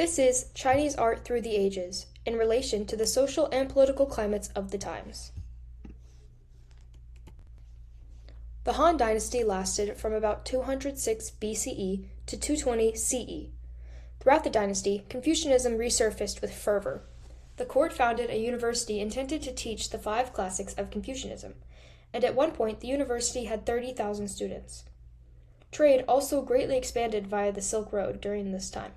This is Chinese Art Through the Ages, in relation to the social and political climates of the times. The Han Dynasty lasted from about 206 BCE to 220 CE. Throughout the dynasty, Confucianism resurfaced with fervor. The court founded a university intended to teach the 5 classics of Confucianism, and at one point the university had 30,000 students. Trade also greatly expanded via the Silk Road during this time.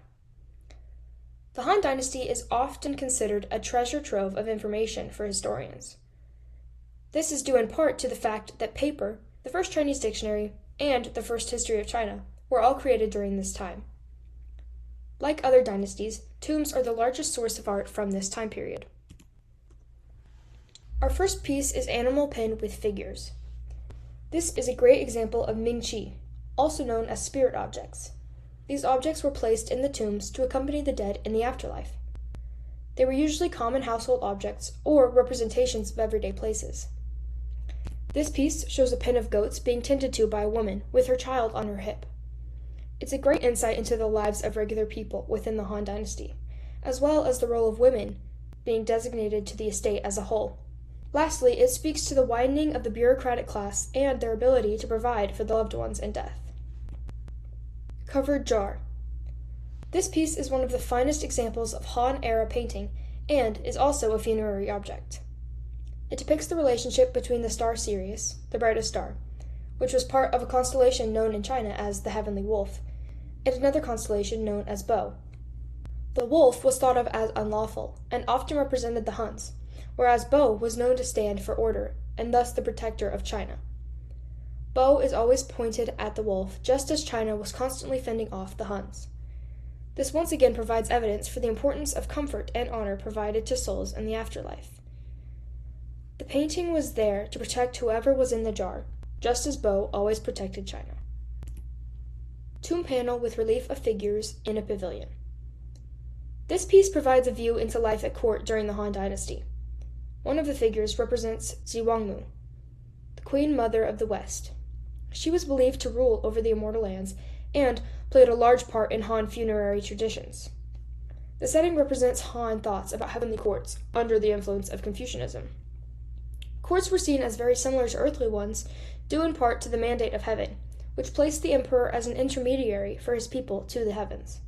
The Han Dynasty is often considered a treasure trove of information for historians. This is due in part to the fact that paper, the first Chinese dictionary, and the first history of China were all created during this time. Like other dynasties, tombs are the largest source of art from this time period. Our first piece is Animal Pen with Figures. This is a great example of Mingqi, also known as spirit objects. These objects were placed in the tombs to accompany the dead in the afterlife. They were usually common household objects or representations of everyday places. This piece shows a pen of goats being tended to by a woman with her child on her hip. It's a great insight into the lives of regular people within the Han Dynasty, as well as the role of women being designated to the estate as a whole. Lastly, it speaks to the widening of the bureaucratic class and their ability to provide for the loved ones in death. Covered Jar. This piece is one of the finest examples of Han-era painting and is also a funerary object. It depicts the relationship between the star Sirius, the brightest star, which was part of a constellation known in China as the Heavenly Wolf, and another constellation known as Bo. The wolf was thought of as unlawful and often represented the Huns, whereas Bo was known to stand for order and thus the protector of China. Bo is always pointed at the wolf, just as China was constantly fending off the Huns. This once again provides evidence for the importance of comfort and honor provided to souls in the afterlife. The painting was there to protect whoever was in the jar, just as Bo always protected China. Tomb panel with relief of figures in a pavilion. This piece provides a view into life at court during the Han Dynasty. One of the figures represents Ziwangmu, the Queen Mother of the West. She was believed to rule over the immortal lands and played a large part in Han funerary traditions. The setting represents Han thoughts about heavenly courts under the influence of Confucianism. Courts were seen as very similar to earthly ones, due in part to the mandate of heaven, which placed the emperor as an intermediary for his people to the heavens.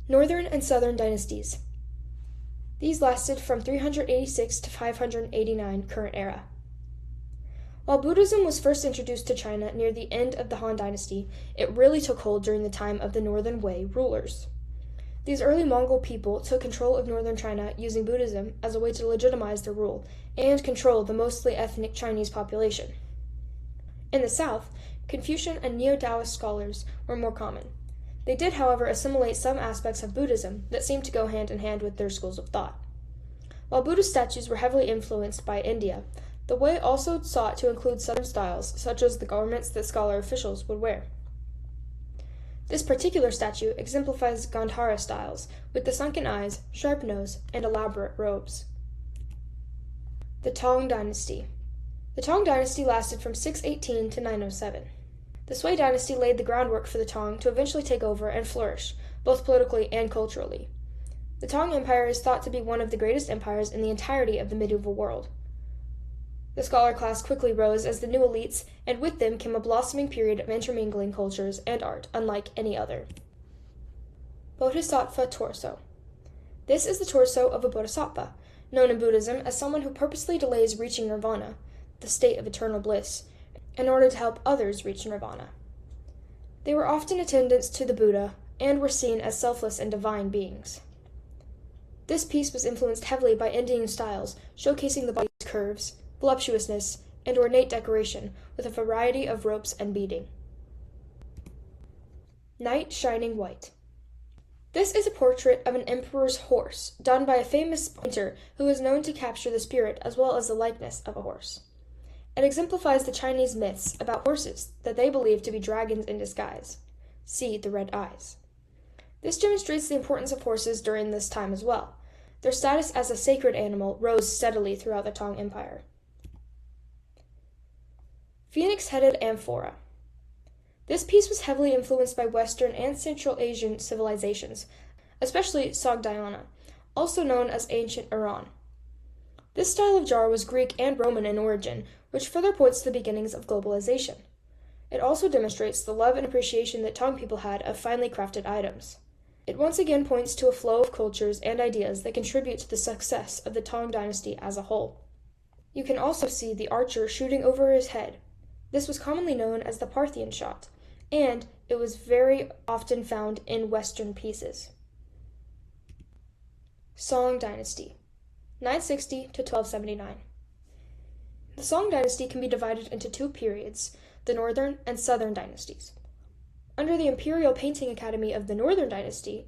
Northern and Southern dynasties. These lasted from 386 to 589 current era. While Buddhism was first introduced to China near the end of the Han Dynasty, it really took hold during the time of the Northern Wei rulers. These early Mongol people took control of northern China using Buddhism as a way to legitimize their rule and control the mostly ethnic Chinese population. In the south, Confucian and Neo-Taoist scholars were more common. They did, however, assimilate some aspects of Buddhism that seemed to go hand in hand with their schools of thought. While Buddhist statues were heavily influenced by India, the Wei also sought to include southern styles, such as the garments that scholar officials would wear. This particular statue exemplifies Gandhara styles, with the sunken eyes, sharp nose, and elaborate robes. The Tang Dynasty. The Tang Dynasty lasted from 618 to 907. The Sui Dynasty laid the groundwork for the Tang to eventually take over and flourish, both politically and culturally. The Tang Empire is thought to be one of the greatest empires in the entirety of the medieval world. The scholar class quickly rose as the new elites, and with them came a blossoming period of intermingling cultures and art unlike any other. Bodhisattva Torso. This is the torso of a bodhisattva, known in Buddhism as someone who purposely delays reaching nirvana, the state of eternal bliss, in order to help others reach nirvana. They were often attendants to the Buddha and were seen as selfless and divine beings. This piece was influenced heavily by Indian styles, showcasing the body's curves, voluptuousness, and ornate decoration, with a variety of ropes and beading. Knight Shining White. This is a portrait of an emperor's horse, done by a famous painter who is known to capture the spirit as well as the likeness of a horse. It exemplifies the Chinese myths about horses that they believe to be dragons in disguise. See the red eyes. This demonstrates the importance of horses during this time as well. Their status as a sacred animal rose steadily throughout the Tang Empire. Phoenix-headed amphora. This piece was heavily influenced by Western and Central Asian civilizations, especially Sogdiana, also known as ancient Iran. This style of jar was Greek and Roman in origin, which further points to the beginnings of globalization. It also demonstrates the love and appreciation that Tang people had of finely crafted items. It once again points to a flow of cultures and ideas that contribute to the success of the Tang dynasty as a whole. You can also see the archer shooting over his head. This was commonly known as the Parthian shot, and it was very often found in Western pieces. Song Dynasty, 960 to 1279. The Song dynasty can be divided into two periods, the Northern and Southern dynasties. Under the Imperial Painting Academy of the Northern Dynasty,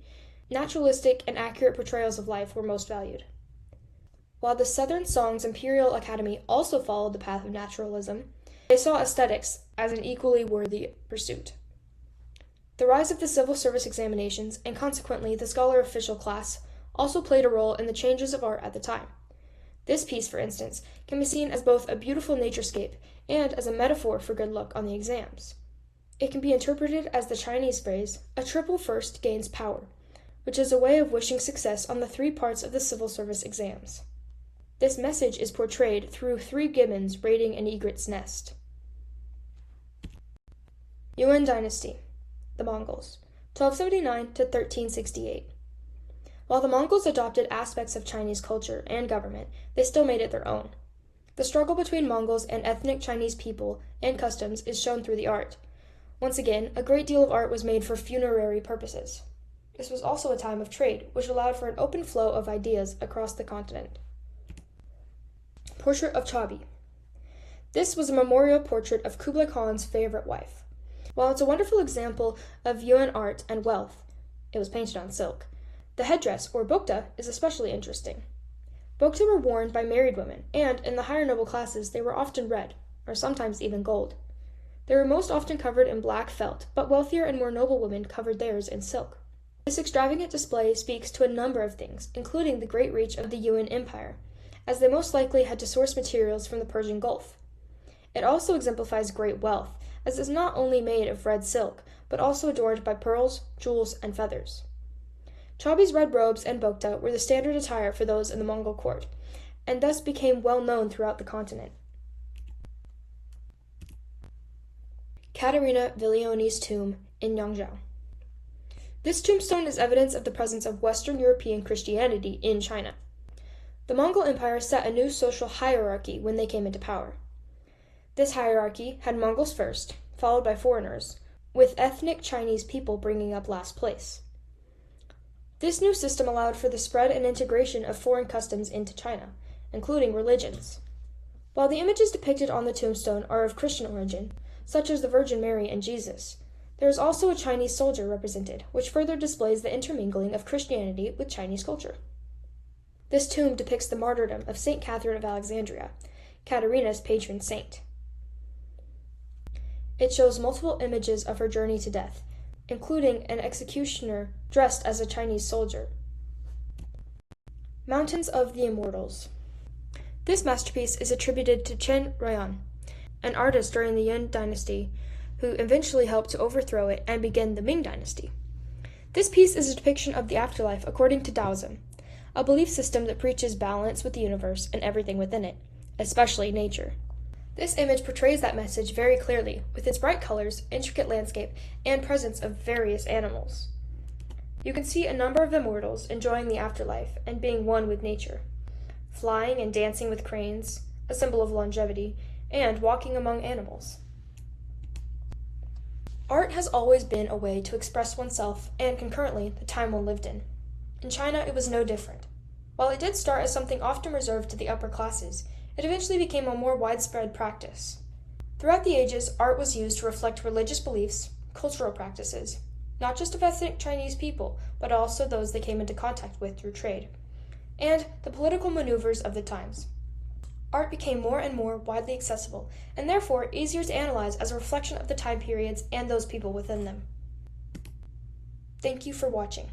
naturalistic and accurate portrayals of life were most valued. While the Southern Song's Imperial Academy also followed the path of naturalism, they saw aesthetics as an equally worthy pursuit. The rise of the civil service examinations, and consequently the scholar official class, also played a role in the changes of art at the time. This piece, for instance, can be seen as both a beautiful naturescape and as a metaphor for good luck on the exams. It can be interpreted as the Chinese phrase, "A triple first gains power," which is a way of wishing success on the three parts of the civil service exams. This message is portrayed through three gibbons raiding an egret's nest. Yuan Dynasty, the Mongols, 1279 to 1368. While the Mongols adopted aspects of Chinese culture and government, they still made it their own. The struggle between Mongols and ethnic Chinese people and customs is shown through the art. Once again, a great deal of art was made for funerary purposes. This was also a time of trade, which allowed for an open flow of ideas across the continent. Portrait of Chabi. This was a memorial portrait of Kublai Khan's favorite wife. While it's a wonderful example of Yuan art and wealth, it was painted on silk. The headdress, or bokta, is especially interesting. Bokta were worn by married women, and in the higher noble classes they were often red, or sometimes even gold. They were most often covered in black felt, but wealthier and more noble women covered theirs in silk. This extravagant display speaks to a number of things, including the great reach of the Yuan Empire, as they most likely had to source materials from the Persian Gulf. It also exemplifies great wealth, as it is not only made of red silk, but also adorned by pearls, jewels, and feathers. Chabi's red robes and bokta were the standard attire for those in the Mongol court, and thus became well known throughout the continent. Caterina Villione's tomb in Yangzhou. This tombstone is evidence of the presence of Western European Christianity in China. The Mongol Empire set a new social hierarchy when they came into power. This hierarchy had Mongols first, followed by foreigners, with ethnic Chinese people bringing up last place. This new system allowed for the spread and integration of foreign customs into China, including religions. While the images depicted on the tombstone are of Christian origin, such as the Virgin Mary and Jesus, there is also a Chinese soldier represented, which further displays the intermingling of Christianity with Chinese culture. This tomb depicts the martyrdom of Saint Catherine of Alexandria, Caterina's patron saint. It shows multiple images of her journey to death, including an executioner dressed as a Chinese soldier. Mountains of the Immortals. This masterpiece is attributed to Chen Ruiyan, an artist during the Yuan dynasty who eventually helped to overthrow it and begin the Ming dynasty. This piece is a depiction of the afterlife according to Taoism, a belief system that preaches balance with the universe and everything within it, especially nature. This image portrays that message very clearly, with its bright colors, intricate landscape, and presence of various animals. You can see a number of immortals enjoying the afterlife and being one with nature, flying and dancing with cranes, a symbol of longevity, and walking among animals. Art has always been a way to express oneself and, concurrently, the time one lived in. In China, it was no different. While it did start as something often reserved to the upper classes, it eventually became a more widespread practice. Throughout the ages, art was used to reflect religious beliefs, cultural practices, not just of ethnic Chinese people, but also those they came into contact with through trade, and the political maneuvers of the times. Art became more and more widely accessible, and therefore easier to analyze as a reflection of the time periods and those people within them. Thank you for watching.